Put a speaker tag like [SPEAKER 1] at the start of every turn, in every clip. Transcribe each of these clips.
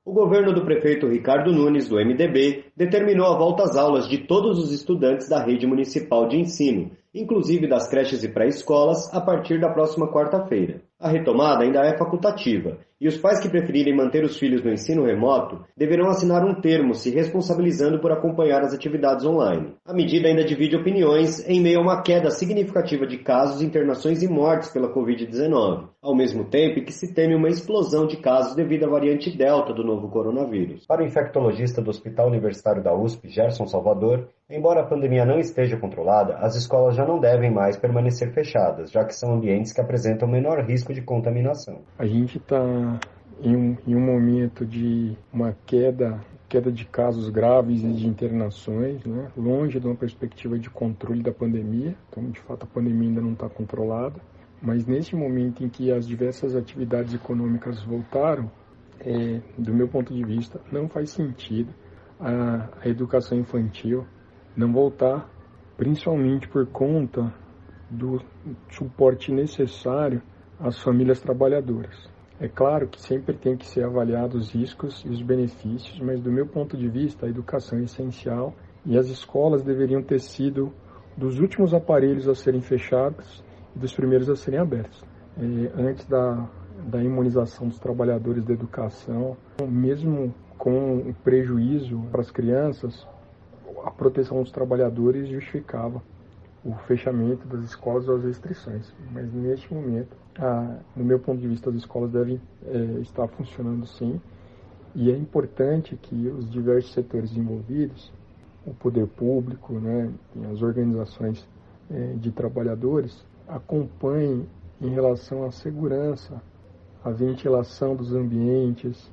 [SPEAKER 1] O governo do prefeito Ricardo Nunes, do MDB, determinou a volta às aulas de todos os estudantes da rede municipal de ensino, inclusive das creches e pré-escolas, a partir da próxima quarta-feira. A retomada ainda é facultativa, e os pais que preferirem manter os filhos no ensino remoto deverão assinar um termo se responsabilizando por acompanhar as atividades online. A medida ainda divide opiniões em meio a uma queda significativa de casos, internações e mortes pela Covid-19, ao mesmo tempo que se teme uma explosão de casos devido à variante Delta do novo coronavírus. Para o infectologista do Hospital Universitário da USP, Gerson Salvador, embora a pandemia não esteja controlada, as escolas já não devem mais permanecer fechadas, já que são ambientes que apresentam menor risco de contaminação.
[SPEAKER 2] A gente está em um momento de uma queda de casos graves e de internações, né? Longe de uma perspectiva de controle da pandemia. Então, de fato, a pandemia ainda não está controlada. Mas nesse momento em que as diversas atividades econômicas voltaram, do meu ponto de vista, não faz sentido a educação infantil não voltar, principalmente por conta do suporte necessário às famílias trabalhadoras. É claro que sempre tem que ser avaliado os riscos e os benefícios, mas do meu ponto de vista a educação é essencial e as escolas deveriam ter sido dos últimos aparelhos a serem fechados e dos primeiros a serem abertos. Antes da imunização dos trabalhadores da educação, mesmo com o prejuízo para as crianças, a proteção dos trabalhadores justificava o fechamento das escolas ou as restrições. Mas neste momento, no meu ponto de vista, as escolas devem estar funcionando sim. E é importante que os diversos setores envolvidos, o poder público, né, e as organizações de trabalhadores, acompanhem em relação à segurança, à ventilação dos ambientes,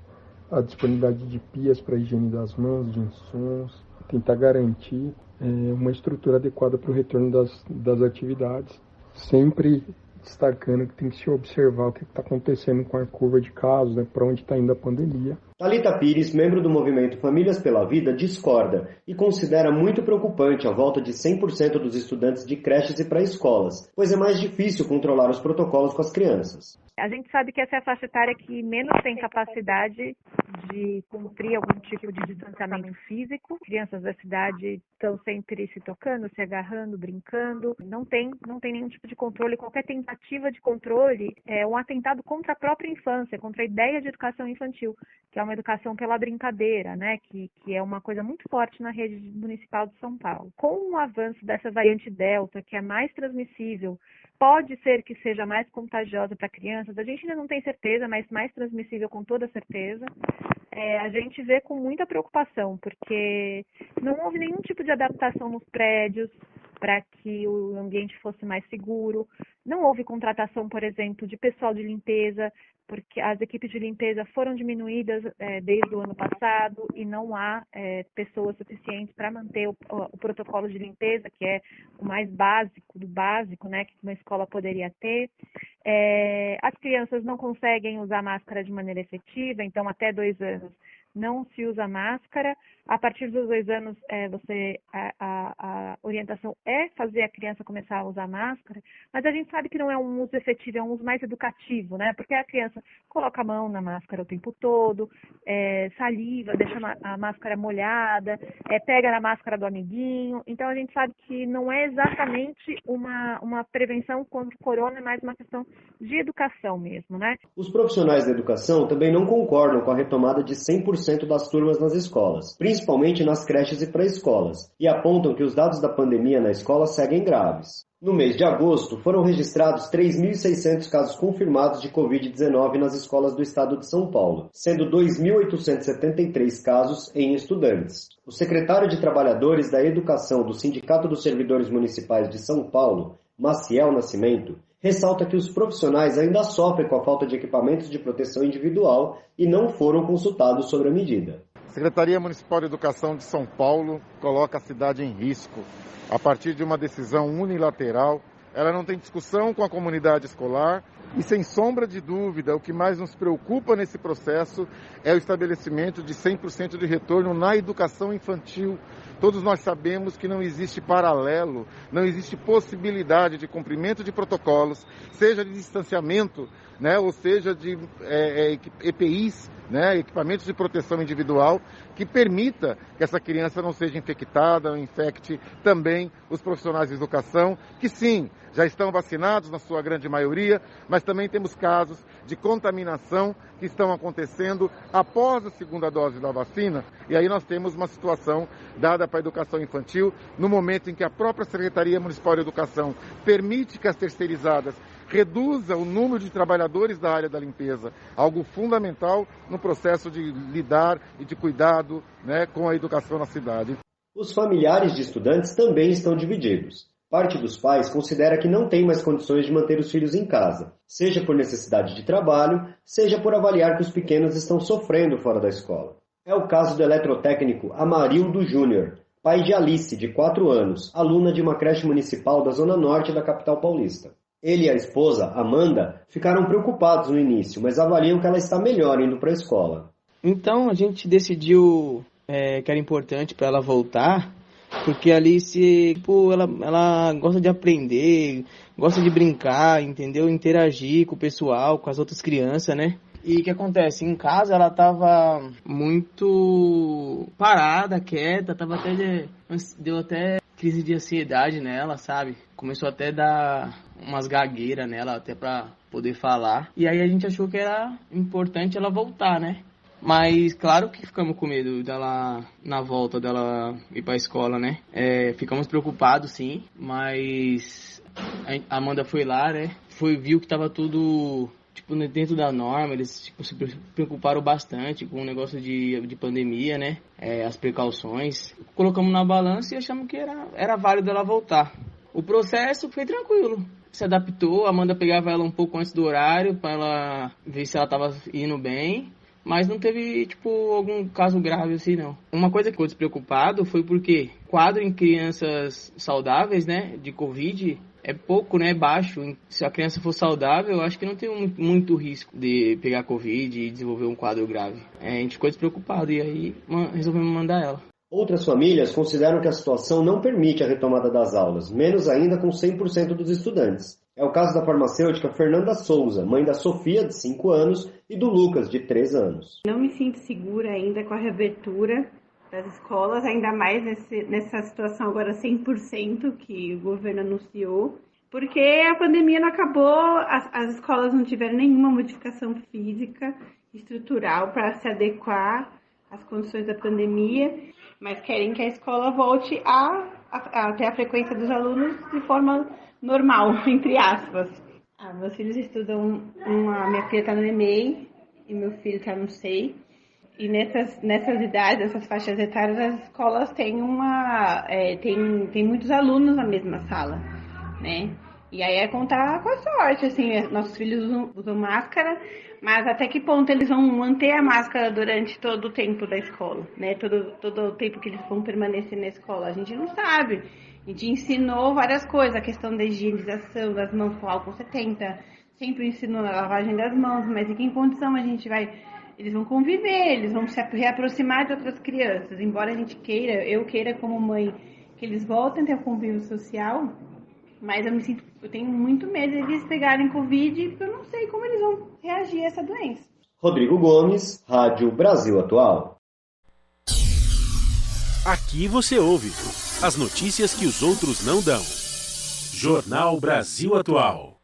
[SPEAKER 2] a disponibilidade de pias para a higiene das mãos, de insumos, tentar garantir uma estrutura adequada para o retorno das atividades, sempre destacando que tem que se observar o que está acontecendo com a curva de casos, né, para onde está indo a pandemia.
[SPEAKER 1] Thalita Pires, membro do movimento Famílias pela Vida, discorda e considera muito preocupante a volta de 100% dos estudantes de creches e pré-escolas, pois é mais difícil controlar os protocolos com as crianças.
[SPEAKER 3] A gente sabe que essa é a faixa etária que menos tem capacidade de cumprir algum tipo de distanciamento físico. Crianças da cidade estão sempre se tocando, se agarrando, brincando. Não tem nenhum tipo de controle. Qualquer tentativa de controle é um atentado contra a própria infância, contra a ideia de educação infantil, que é uma educação pela brincadeira, né? Que é uma coisa muito forte na rede municipal de São Paulo. Com o avanço dessa variante Delta, que é mais transmissível, pode ser que seja mais contagiosa para crianças, a gente ainda não tem certeza, mas mais transmissível com toda certeza. A gente vê com muita preocupação, porque não houve nenhum tipo de adaptação nos prédios para que o ambiente fosse mais seguro. Não houve contratação, por exemplo, de pessoal de limpeza, porque as equipes de limpeza foram diminuídas desde o ano passado e não há pessoas suficientes para manter o protocolo de limpeza, que é o mais básico do básico, né, que uma escola poderia ter. As crianças não conseguem usar máscara de maneira efetiva, então até 2 anos não se usa máscara. A partir dos 2 anos, a orientação é fazer a criança começar a usar máscara, mas a gente sabe que não é um uso efetivo, é um uso mais educativo, né? Porque a criança coloca a mão na máscara o tempo todo, saliva, deixa a máscara molhada, pega na máscara do amiguinho. Então a gente sabe que não é exatamente uma prevenção contra o corona, é mais uma questão de educação mesmo, né?
[SPEAKER 1] Os profissionais da educação também não concordam com a retomada de 100% das turmas nas escolas, principalmente nas creches e pré-escolas, e apontam que os dados da pandemia na escola seguem graves. No mês de agosto, foram registrados 3.600 casos confirmados de Covid-19 nas escolas do estado de São Paulo, sendo 2.873 casos em estudantes. O secretário de Trabalhadores da Educação do Sindicato dos Servidores Municipais de São Paulo, Maciel Nascimento, ressalta que os profissionais ainda sofrem com a falta de equipamentos de proteção individual e não foram consultados sobre a medida.
[SPEAKER 4] A Secretaria Municipal de Educação de São Paulo coloca a cidade em risco a partir de uma decisão unilateral. Ela não tem discussão com a comunidade escolar e, sem sombra de dúvida, o que mais nos preocupa nesse processo é o estabelecimento de 100% de retorno na educação infantil. Todos nós sabemos que não existe paralelo, não existe possibilidade de cumprimento de protocolos, seja de distanciamento né, ou seja, de EPIs, né, equipamentos de proteção individual, que permita que essa criança não seja infectada, ou infecte também os profissionais de educação, que sim, já estão vacinados na sua grande maioria, mas também temos casos de contaminação que estão acontecendo após a segunda dose da vacina, e aí nós temos uma situação dada para a educação infantil, no momento em que a própria Secretaria Municipal de Educação permite que as terceirizadas reduza o número de trabalhadores da área da limpeza, algo fundamental no processo de lidar e de cuidado, né, com a educação na cidade.
[SPEAKER 1] Os familiares de estudantes também estão divididos. Parte dos pais considera que não tem mais condições de manter os filhos em casa, seja por necessidade de trabalho, seja por avaliar que os pequenos estão sofrendo fora da escola. É o caso do eletrotécnico Amarildo Júnior, pai de Alice, de 4 anos, aluna de uma creche municipal da zona norte da capital paulista. Ele e a esposa, Amanda, ficaram preocupados no início, mas avaliam que ela está melhor indo para a escola.
[SPEAKER 5] Então a gente decidiu que era importante para ela voltar, porque a Alice, ela gosta de aprender, gosta de brincar, entendeu? Interagir com o pessoal, com as outras crianças, né? E o que acontece? Em casa ela tava muito parada, quieta, deu até crise de ansiedade nela, sabe? Começou até a dar umas gagueiras nela, até pra poder falar. E aí a gente achou que era importante ela voltar, né? Mas claro que ficamos com medo dela, na volta dela ir pra escola, né? Ficamos preocupados, sim, mas a Amanda foi lá, né? Viu que tava tudo dentro da norma, eles se preocuparam bastante com o negócio de pandemia, né? As precauções. Colocamos na balança e achamos que era válido ela voltar. O processo foi tranquilo. Se adaptou, a Amanda pegava ela um pouco antes do horário para ela ver se ela estava indo bem. Mas não teve, algum caso grave assim, não. Uma coisa que ficou despreocupado foi porque quadro em crianças saudáveis, né, de Covid, é pouco, né, baixo. Se a criança for saudável, eu acho que não tem muito risco de pegar Covid e desenvolver um quadro grave. A gente ficou despreocupado e aí resolvemos mandar ela.
[SPEAKER 1] Outras famílias consideram que a situação não permite a retomada das aulas, menos ainda com 100% dos estudantes. É o caso da farmacêutica Fernanda Souza, mãe da Sofia, de 5 anos, e do Lucas, de 3 anos.
[SPEAKER 6] Não me sinto segura ainda com a reabertura das escolas, ainda mais nessa situação agora 100% que o governo anunciou, porque a pandemia não acabou, as escolas não tiveram nenhuma modificação física, estrutural para se adequar às condições da pandemia, mas querem que a escola volte a ter a frequência dos alunos de forma normal, entre aspas. Meus filhos estudam, minha filha está no EMEI e meu filho está no SEI. E nessas idades, nessas faixas etárias, as escolas têm tem muitos alunos na mesma sala, né? E aí é contar com a sorte, assim, nossos filhos usam máscara, mas até que ponto eles vão manter a máscara durante todo o tempo da escola, né? Todo o tempo que eles vão permanecer na escola, a gente não sabe. A gente ensinou várias coisas, a questão da higienização das mãos com álcool 70, sempre ensinou a lavagem das mãos, mas em que condição a gente vai... Eles vão conviver, eles vão se reaproximar de outras crianças, embora a gente eu queira como mãe que eles voltem a ter o convívio social, mas eu tenho muito medo de eles pegarem Covid, porque eu não sei como eles vão reagir a essa doença.
[SPEAKER 1] Rodrigo Gomes, Rádio Brasil Atual.
[SPEAKER 7] Aqui você ouve as notícias que os outros não dão. Jornal Brasil Atual.